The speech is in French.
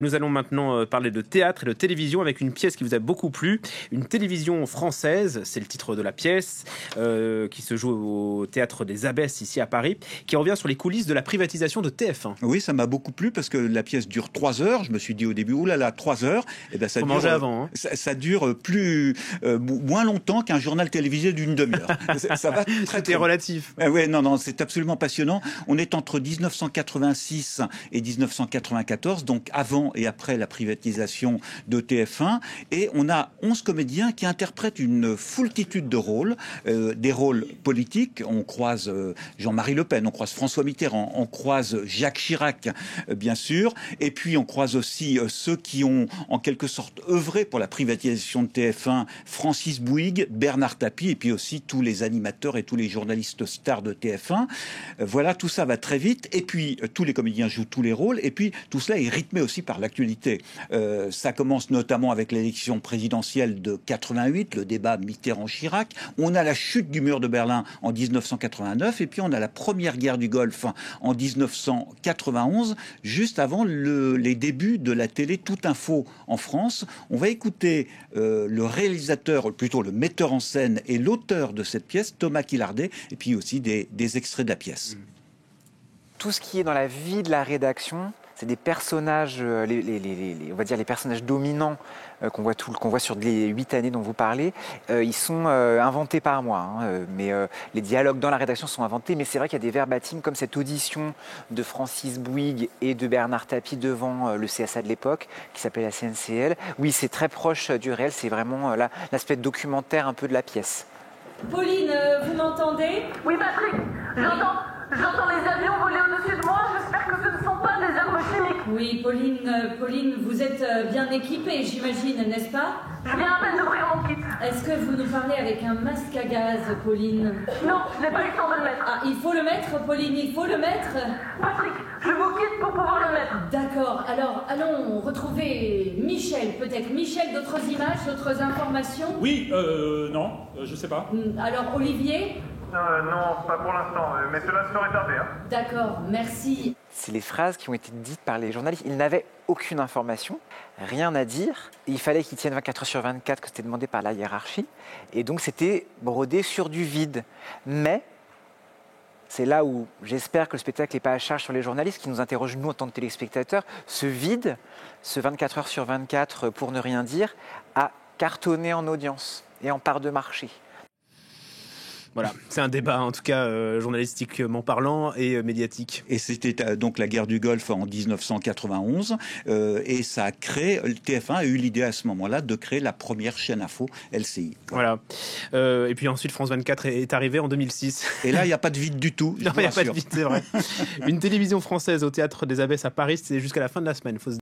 Nous allons maintenant parler de théâtre et de télévision avec une pièce qui vous a beaucoup plu, une télévision française, c'est le titre de la pièce, qui se joue au Théâtre des Abbesses ici à Paris, qui revient sur les coulisses de la privatisation de TF1. Oui, ça m'a beaucoup plu parce que la pièce dure 3 heures. Je me suis dit au début, oulala, 3 heures. Et ben ça Faut dure, manger avant. Hein. Ça dure moins longtemps qu'un journal télévisé d'une demi-heure. Ça va très relatif. Oui, non, c'est absolument passionnant. On est entre 1986 et 1994, donc avant et après la privatisation de TF1, et on a 11 comédiens qui interprètent une foultitude de rôles, des rôles politiques. On croise Jean-Marie Le Pen, on croise François Mitterrand, on croise Jacques Chirac, bien sûr, et puis on croise aussi ceux qui ont en quelque sorte œuvré pour la privatisation de TF1, Francis Bouygues, Bernard Tapie, et puis aussi tous les animateurs et tous les journalistes stars de TF1. Voilà, tout ça va très vite, et puis tous les comédiens jouent tous les rôles, et puis tout cela est rythmé aussi par l'actualité. Ça commence notamment avec l'élection présidentielle de 88, le débat Mitterrand-Chirac. On a la chute du mur de Berlin en 1989 et puis on a la première guerre du Golfe en 1991, juste avant les débuts de la télé Tout Info en France. On va écouter le réalisateur, plutôt le metteur en scène et l'auteur de cette pièce, Thomas Quilardet, et puis aussi des extraits de la pièce. Tout ce qui est dans la vie de la rédaction, c'est des personnages, on va dire les personnages dominants qu'on voit sur les 8 années dont vous parlez. Ils sont inventés par moi, mais les dialogues dans la rédaction sont inventés. Mais c'est vrai qu'il y a des verbatims comme cette audition de Francis Bouygues et de Bernard Tapie devant le CSA de l'époque, qui s'appelait la CNCL. Oui, c'est très proche du réel. C'est vraiment l'aspect documentaire un peu de la pièce. Pauline, vous m'entendez? Oui, Patrick, j'entends les avions voler au-dessus de moi. J'espère que ce ne sont pas des armes chimiques. Oui, Pauline, vous êtes bien équipée, j'imagine, n'est-ce pas? Je viens à peine d'ouvrir mon kit. Est-ce que vous nous parlez avec un masque à gaz, Pauline? Non, je n'ai pas eu le temps de le mettre. Ah, il faut le mettre, Pauline, il faut le mettre? Patrick, je vous quitte pour pouvoir le mettre. D'accord, alors allons retrouver Michel, peut-être. Michel, d'autres images, d'autres informations? Oui, non, je sais pas. Alors Olivier? Non, pas pour l'instant, mais cela serait tardé. Hein. D'accord, merci. C'est les phrases qui ont été dites par les journalistes. Ils n'avaient aucune information, rien à dire. Il fallait qu'ils tiennent 24 heures sur 24, que c'était demandé par la hiérarchie. Et donc c'était brodé sur du vide. Mais c'est là où j'espère que le spectacle n'est pas à charge sur les journalistes qui nous interrogent, nous, en tant que téléspectateurs. Ce vide, ce 24 heures sur 24, pour ne rien dire, a cartonné en audience et en part de marché. Voilà, c'est un débat en tout cas journalistiquement parlant et médiatique. Et c'était donc la guerre du Golfe en 1991 et ça a créé, TF1 a eu l'idée à ce moment-là de créer la première chaîne info LCI. Voilà. Et puis ensuite France 24 est arrivé en 2006. Et là il n'y a pas de vide du tout. Non, il n'y a pas de vide, c'est vrai. Une télévision française au Théâtre des Abbesses à Paris, c'est jusqu'à la fin de la semaine.